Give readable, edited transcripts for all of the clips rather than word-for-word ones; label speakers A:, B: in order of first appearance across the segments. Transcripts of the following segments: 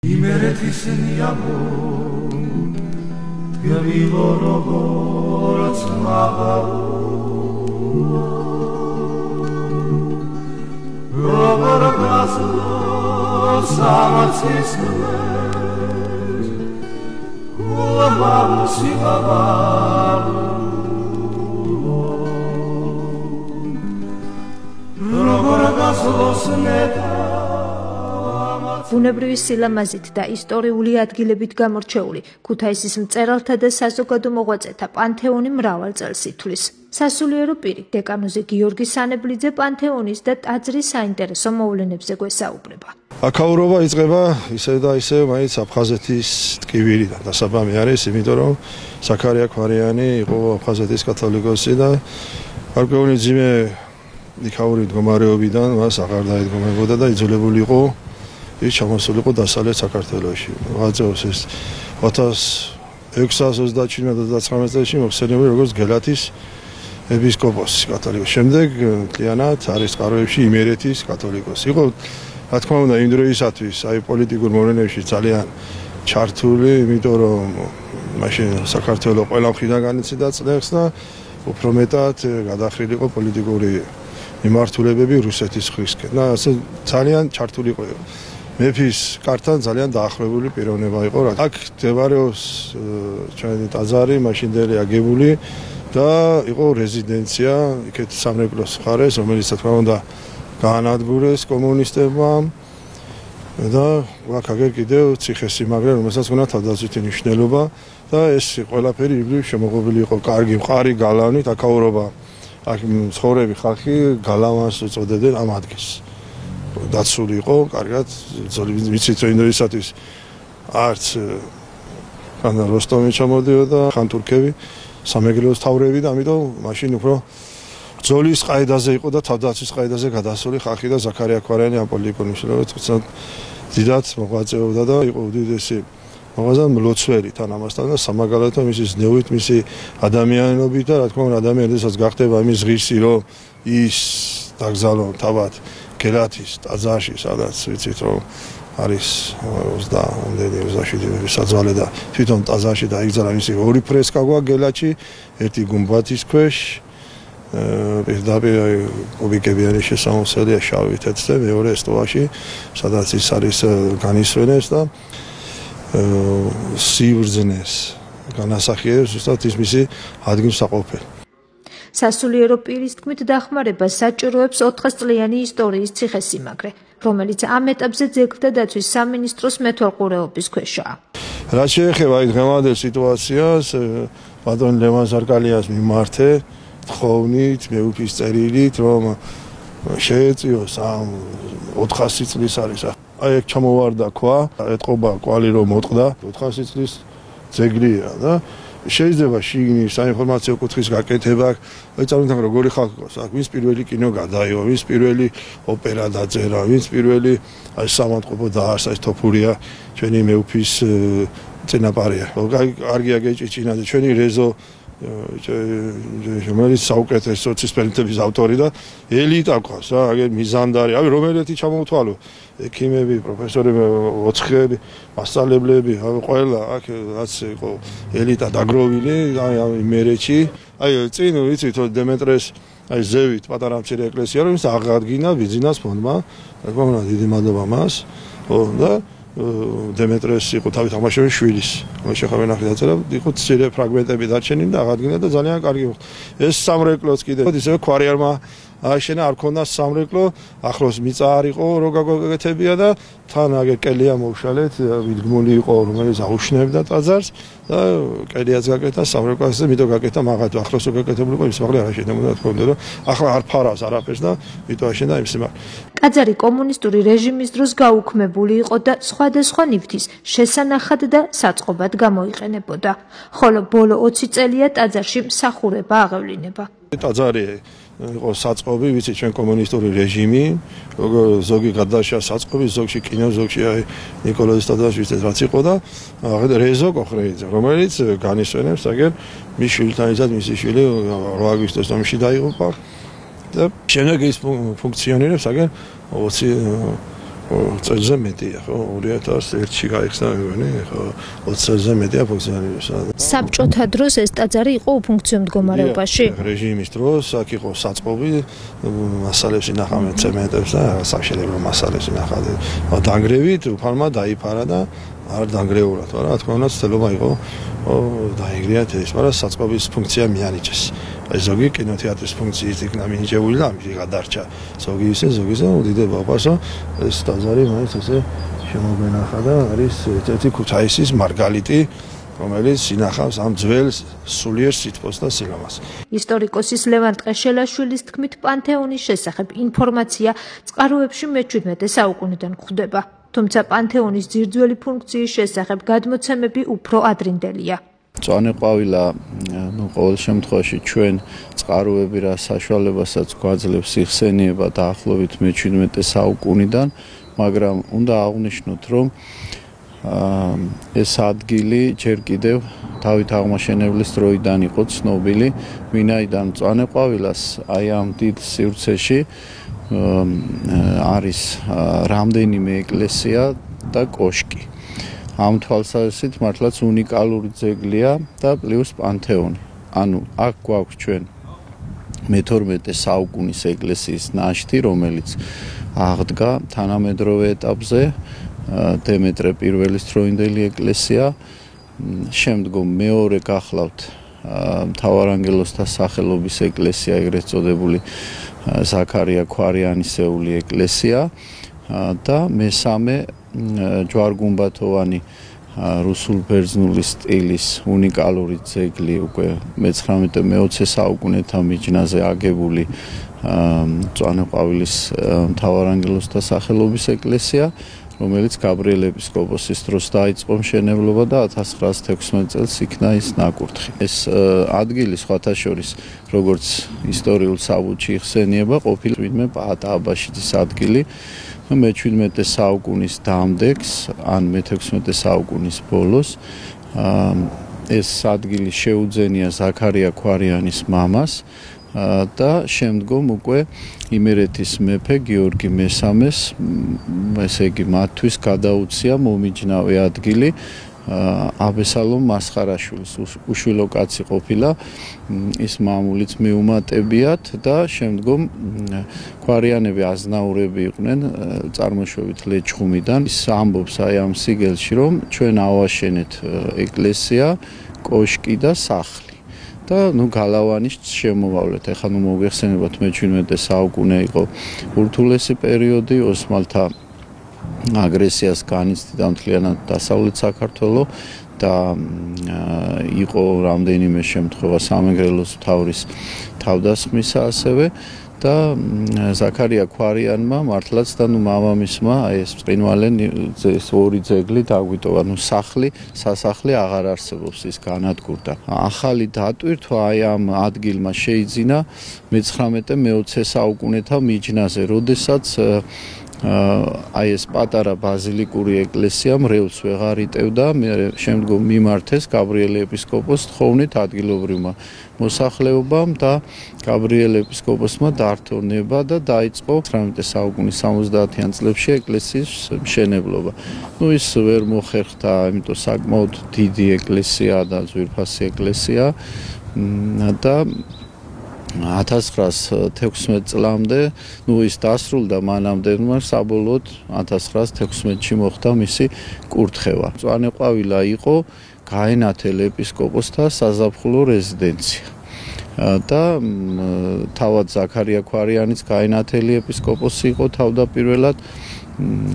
A: იმერეთის ნიამო თგებილო როგორც მაღარო როგორ გასვლო სამაცის ნეს გულამავ სიყვარულო როგორ გასვლო სნეთა
B: ბუნებრივი სილამაზით და ისტორიული ადგილებით გამორჩეული ქუთაისის მწერალთა და საზოგადო მოღვაწეთა პანთეონი მრავალ წელს ითვლის. სასულიერო პირი დეკანოზი გიორგი სანებლიძე პანთეონის და ტაძრის საინტერესო მოვლენებზე გვესაუბრება.
C: აქაურობა იწყება ისევ და ისევ მაინც აფხაზეთის ტკივილიდან. დასაბამი არის, იმიტომ რომ ზაქარია ქვარიანი იყო აფხაზეთის კათოლიკოსი და გარკვეული ძიმე იქაური მდგომარეობიდან მას აღარ დაედგომებოდა და იძულებული იყო ის ჩამოსულიყო დასავლეთ საქართველოში. მოაწევს ეს 1627-19 წელს მოხსენებული როგორც გელათის ეპისკოპოსი კათოლიკოსი. შემდეგ მთლიანად არის წყაროებში იმერეთის კათოლიკოსი. იყო რა თქმა უნდა იმ დროისათვის აი პოლიტიკურ მოვლენებში ძალიან ჩართული, იმიტომ რომ მაშინ საქართველოს ყველა მხრიდან განიცდიდა წლებს და უფრო მეტად გადახრილიყო პოლიტიკური მიმართულებები რუსეთის მხრისკენ. და ასე ძალიან ჩართული იყო. მეფის კართან ძალიან დაახლოებული პიროვნება იყო. აქ მდებარეობს ჩვენი ტაძარი, მაშინდელი აგებული და იყო რეზიდენცია იქეთ სამრეკლოს მხარეს, რომელიც თქმა უნდა გაანადგურეს კომუნისტებმა და აქ აგერ კიდევ ციხესიმაგრე, რომელსაც უნდა თავდაცვითი მნიშვნელობა და ეს ყველაფერი იგივე შემოღობილი იყო კარგი მყარი გალავნით, აქაურობა აქ მცხოვრები ხალხი გალავანს უწოდებდნენ ამ ადგილს. დაცული იყო, კარგად, ვიცით რომ ინდოისათვის არც ხან როსტომი ჩამოდიოდა, ხან თურქები, სამეგრელოს თავრები და ამიტომ მაშინ უფრო ბრძოლის ყაიდაზე იყო და თავდაცვის ყაიდაზე გადასული ხალხი და ზაქარია ქვარიანი ამ პოლიტიკურ მნიშვნელობებს დიდად მოღვაწეობდა და იყო უდიდესი მოღვაწე მლოცველი თან ამასთან და სამაგალათო მისი ზნეობით, მისი ადამიანობით და რა თქმა უნდა ადამიანებსაც გახდება იმის ღირსი რომ ის დაგზავნო თავად გელათის ტაძარში, სადაც ვიცით რომ არის 27 საძვალე და თვითონ ტაძარში დაიგზავნა მისი ორი ფრესკა გვაქვს გელათში, ერთი გუმბათის ქვეშ, პირდაპირ უბიკებიანი შესამოსელია შავი თეთრზე, მეორე ესტოვაში, სადაც ის არის განისვენებს და სიბრძნეს განასახიერებს ზუსტად ის მისი ადგილსაყოფელი.
B: სასულიერო პირის თქმით დახმარება საჭიროებს 400 წლიანი ისტორიის ციხესიმაგრე, რომელიც ამ ეტაპზე ძეგლთა დაცვის სამინისტროს მეთვალყურეობის ქვეშაა.
C: რაც შეეხება აი დღევანდელ სიტუაციას, ბატონ ლევან ზარკალიას მიმართე თხოვნით, მეუფის წერილით, რომ შეეწიოს ამ 400 წლის არის. აი ეგ ჩამოვარდა ქვა, ეთყობა კვალი რომ მოტყდა, 400 წლის ძეგლია და შეიძლება შიგნით საინფორმაციო კუთხის გაკეთება, აი წარმოგიდგენთ როგორი ხალხი ყავს, აქ ვინც პირველი კინო გადაიღო, ვინც პირველი ოპერა დაწერა, ვინც პირველი აი სამანტყოფო დაარსა, ეს თოფურია ჩვენი მეუფის წინაპარია. კარგია გეჭიჭინა და ჩვენი რეზო რომელიც საუკეთესო ცისფერმიტების ავტორი და ელიტა ყავს რა, აგერ მიზანდარი, აი რომელეთი ჩამოუთვალო, ექიმები, პროფესორები, ოცხელი, მასწავლებლები, ყველა აქ რაც იყო ელიტა დაგროვილი, აი იმერეთში, აი წინ ვიცით რომ დემეტრეს აი ზევით პატარა მცირე ეკლესია რომ ის აღადგინა ბიზნეს ფონდმა, თქმა უნდა დიდი მადლობა მას, და დემეტრეს იყო თავით აღმაშენებელი შვილის, მოშეხავენ ახლა დაწერა, იყო მცირე ფრაგმენტები დარჩენილი და აღადგინა და ძალიან კარგი მოხდა. ეს სამრეკლოც კიდე ისე ქვარიანმა ააშენა, არ ქონდა სამრეკლო, ახლოს მიწა არ იყო რო გაგეკეთებია და თან აგერ კელია მოუშალეთ, ვიდგმული იყო, რომელიც აუშნებდა ტაძარს და კელიაც გაკეთა, სამრეკლოც და მიტო გაკეთა, მაგათ ახლოს რო გაკეთებული იყო, ის მაგალე არ შედებოდა თქო რომ ახლა არ ფარავს არაფერს და მიტო აშენდა იმ სიმაღლე.
B: ტაძარი კომუნისტური რეჟიმის დროს გაუქმებული იყო და სხვადასხვა ნივთის შესანახად და საწყობად გამოიყენებოდა. ხოლო ბოლო 20 წელია ტაძარში მსახურება აღევლინება.
C: ტაძარი იყო საწყობი, ვიცით ჩვენ კომუნისტური რეჟიმი, როგორ ზოგი გადაშა საწყობი, ზოგში კინო, ზოგში აი ნიკოლოზის ტაძარში ისეთ რაც იყო და რეზო კოხრეიძე, რომელიც განისვენებს აგერ მის შვილთან ერთად მისი შვილი 8 აგვისტოს ომში დაიღუპა და შემდეგ ის ფუნქციონირებს აგერ წელზე მეტია, ხო? 2001-ში გაიხსნა მეგონი, ხო? 20 წელზე მეტია ფუნქციონირებს.
B: საბჭოთა დროს ეს ტაძარი იყო უფუნქციო მდგომარეობაში.
C: რეჟიმის დროს აქ იყო საწყობი, მასალებს ინახავენ ცემენტებს და სამშენებლო მასალებს ინახავენ. დანგრევით უფალმა დაიფარა და არ დანგრეულა, თორე რა თქმა უნდა ცდილობა იყო დაიგრიათ ეს, მაგრამ საწყობის ფუნქცია მიანიჭეს. აი ზოგი კინოთეატრის ფუნქციის იქნა მინიჭებული და ამით გადარჩა. ზოგი ისე უდიდება ყოფასო ეს ტაძარი მაინც ესე შემოგვენახა და არის ერთ-ერთი ქუთაისის მარგალიტი, რომელიც ინახავს ამ ძველ სულიერ სითბოს და სილამას.
B: ისტორიკოსის ლევან ტყეშელაშვილის თქმით, პანთეონის შესახებ ინფორმაცია წყაროებში მე-17 საუკუნიდან გვხვდება. თუმცა პანთეონის ძირძველი ფუნქციის შესახებ გადმოცემები უფრო ადრინდელია.
D: მწვანე ყვავილა, ყოველ შემთხვევაში ჩვენ წყაროები რა საშუალებასაც გვაძლევს იხსენიება დაახლოებით მე-17 საუკუნიდან, მაგრამ უნდა აღვნიშნოთ, რომ ეს ადგილი ჯერ კიდევ დავით აღმაშენებლის დროიდან იყო ცნობილი, ვინაიდან მწვანე ყვავილას აი ამ დიდ სივრცეში არის რამდენიმე ეკლესია და კოშკი. ამ თვალსაზრისით მართლაც უნიკალური ძეგლია და პლუს პანთეონი. ანუ აქ გვაქვს ჩვენ მე-12 საუკუნის ეკლესიის ნაშთი, რომელიც აღდგა თანამედროვე ეტაპზე, დემეტრე პირველის დროინდელი ეკლესია, შემდგომ მეორე გახლავთ მთავარანგელოზთა სახელობის ეკლესია, ეგრეთ წოდებული ზაქარია ქვარიანისეული ეკლესია და მესამე ჯვარგუმბათოვანი რუსულ-ბერძნული სტილის უნიკალური ძეგლი უკვე მე-19-მე-20 საუკუნეთა მიჯნაზე აგებული მწვანე ყვავილის მთავარანგელოზთა სახელობის ეკლესია, რომელიც გაბრიელ ეპისკოპოსის დროს დაიწყო მშენებლობა და 1916 წელს იქნა ის ნაკურთხი. ეს ადგილი სხვათა შორის, როგორც ისტორიულ საბუთში იხსენიება, ყოფილი ვინმე პაატა აბაშიძის ადგილი მე-17 საუკუნის დამდეგს, ან მე-16 საუკუნის ბოლოს. ეს ადგილი შეუძენია ზაქარია ქვარიანის მამას და შემდგომ უკვე იმერეთის მეფე გიორგი მე-3-ს, ესე იგი მათთვის გადაუცია მომიჯნავე ადგილი აბესალომ მასხარაშვილის, უშვილო კაცი ყოფილა, ის მამულიც მიუმატებიათ და შემდგომ ქვარიანები აზნაურები იყვნენ წარმოშობით ლეჩხუმიდან. ის ამბობს აი ამ სიგელში, რომ ჩვენ ავაშენეთ ეკლესია, კოშკი და სახლი. და გალავანის შემოავლეთ. ეხლა მოგვიხსენებათ მე-17 საუკუნე იყო ურთულესი პერიოდი, ოსმალთა აგრესიას განიცდიდა მთლიანად დასავლეთ საქართველო და იყო რამდენიმე შემთხვევა სამეგრელოს მთავრის თავდასხმისა ასევე და ზაქარია ქვარიანმა მართლაც და მამამისმა ეს ბრინვალენ ეს ორი ძეგლი დაგვიტოვა, სასახლე აღარ არსებობს, ის განადგურდა. ახალი დატვირთვა აი ამ ადგილმა შეიძინა მე-19-მე-20 საუკუნეთა მიჯნაზე, როდესაც აი ეს პატარა ბაზილიკური ეკლესია მრევლს ვეღარ იტევდა, შემდგომ მიმართეს გაბრიელ ეპისკოპოსს თხოვნით ადგილობრივმა მოსახლეობამ და გაბრიელ ეპისკოპოსმა დართონება და დაიწყო 19 საუკუნის 70-იან წლებში ეკლესიის მშენებლობა. ის ვერ მოხერხდა, იმიტომ საკმაოდ დიდი ეკლესია და ძვირფასი ეკლესია და 1916 წლამდე, ის დასრულდა მანამდე, საბოლოოდ 1916-ში მოხდა მისი კურთხევა. მწვანე ყვავილა იყო გაენათელ ეპისკოპოსთა საზაფხულო რეზიდენცია. და თავად ზაქარია ქვარიანიც გაენათელი ეპისკოპოსი იყო თავდაპირველად,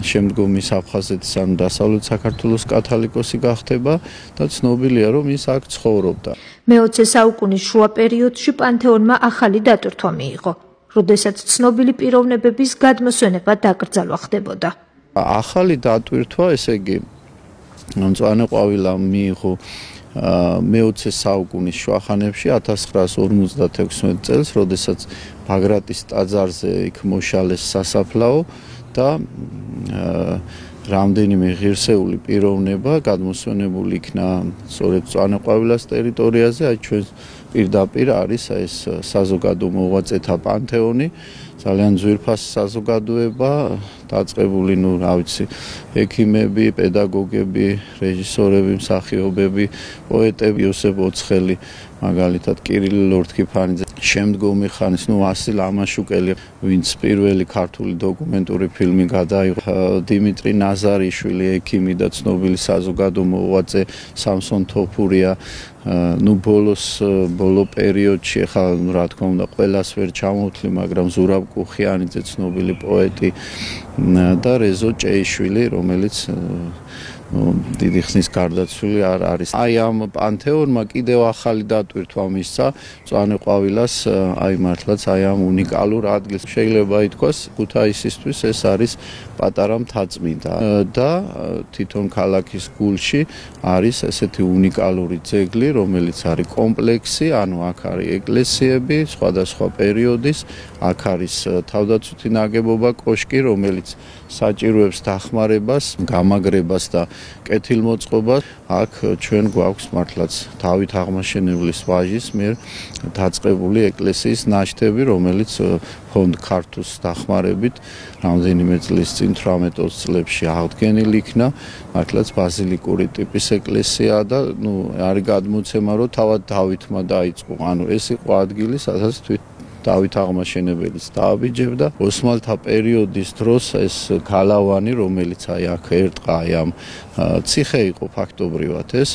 D: შემდგომ ის აფხაზეთის ან დასავლეთ საქართველოს კათალიკოსი გახდება და ცნობილია, რომ ის აქ ცხოვრობდა.
B: მე-20 საუკუნის შუა პერიოდში პანთეონმა ახალი დატვირთვა მიიღო, როდესაც ცნობილი პიროვნებების გადმოსვენება დაკრძალვა ხდებოდა.
D: ახალი დატვირთვა, ესე იგი, მწვანე ყვავილა მიიღო მე-20 საუკუნის შუახანებში 1956 წელს, როდესაც ბაგრატის ტაძარზე იქ მოშალეს სასაფლაო და რამდენიმე ღირსეული პიროვნება გადმოსვენებული იქნა სწორედ მწვანე ყვავილას ტერიტორიაზე, აი ჩვენ პირდაპირ არის ეს საზოგადო მოღვაწეთა პანთეონი ძალიან ძვირფასი საზოგადოება, დაწყებული, რა ვიცი, ექიმები, პედაგოგები, რეჟისორები, მსახიობები, პოეტები, იოსებ ოცხელი, მაგალითად კირილ ლორთქიფანიძე, შემდგომი ხანის, ვასილ ამაშუკელი, ვინც პირველი ქართული დოკუმენტური ფილმი გადაიღო, დიმიტრი ნაზარიშვილი, ექიმი და ცნობილი საზოგადო მოღვაწე, სამსონ თოფურია, ბოლო პერიოდში, ახლა რა თქმა უნდა, ყველას ვერ ჩამოვთვლი, მაგრამ ზურაბ კუხიანიძე, ცნობილი პოეტი და რეზო ჭეიშვილი, რომელიც დიდი ხნის გარდაცვლილი არ არის. აი ამ პანთეონმა კიდევ ახალი დატვირთვა მისცა მწვანე ყვავილას, აი მართლაც აი ამ უნიკალურ ადგილს. შეიძლება ითქვას, ქუთაისისთვის ეს არის პატარა მთაწმინდა და თვითონ ქალაქის გულში არის ესეთი უნიკალური ძეგლი, რომელიც არის კომპლექსი, ანუ აქ არის ეკლესიები, სხვადასხვა პერიოდის, აქ არის თავდაცვითი ნაგებობა, კოშკი, რომელიც საჭიროებს დახმარებას, გამაგრებას და კეთილმოწყობას. აქ ჩვენ გვაქვს მართლაც დავით აღმაშენებლის ვაჟის მიერ დაწყებული ეკლესიის ნაშთები, რომელიც ფონდ ქართუს დახმარებით რამდენიმე წლის წინ 18 წლებში აღდგენილი იქნა. მართლაც ბაზილიკური ტიპის ეკლესია და არის გადმოცემა, რომ თავად დავითმა დაიწყო. ანუ ეს იყო ადგილი, სადაც დავით აღმაშენებელიც დააბიჯებდა. ოსმალთა პერიოდის დროს ეს გალავანი, რომელიც აი აქ ერტყა, აი ამ ციხე იყო ფაქტობრივად ეს,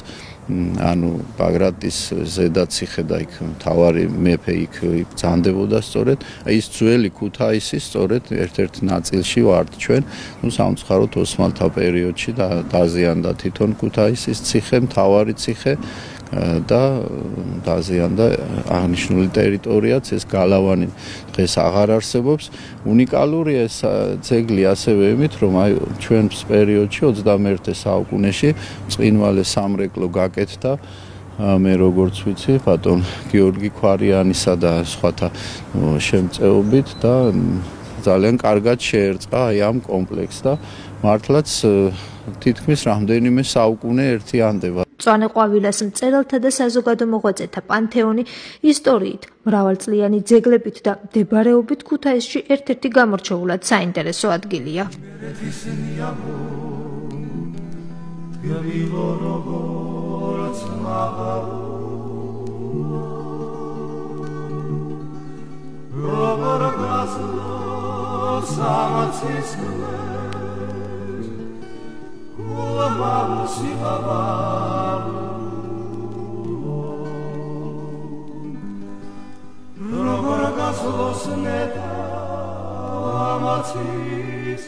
D: ანუ ბაგრატის ზედა ციხე და იქ მთავარი მეფე იქ ბრძანდებოდა სწორედ. აი ის ძველი ქუთაისის სწორედ ერთ-ერთ ნაწილში ვართ ჩვენ. სამწუხაროდ ოსმალთა პერიოდში დაზიანდა თვითონ ქუთაისის ციხე, მთავარი ციხე. და დაზიანდა აღნიშნული ტერიტორიაც, ეს გალავანი დღეს აღარ არსებობს. უნიკალურია ეს ძეგლი ასევე იმით, რომ აი ჩვენს პერიოდში 21 საუკუნეში წყინვალე სამრეკლო გაკეთდა. მე როგორც ვიცი, ბატონ გიორგი ქვარიანისა და სხვათა შემწეობით და ძალიან კარგად შეერწყა აი ამ კომპლექსს და მართლაც თითქმის რამდენიმე საუკუნე ერთიანდება.
B: მწვანე ყვავილას მწერალთა და საზოგადო მოღვაწეთა პანთეონი ისტორიით, მრავალწლიანი ძეგლებით და მდებარეობით ქუთაისში ერთ-ერთი გამორჩეულად საინტერესო ადგილია.
A: Los neta amatis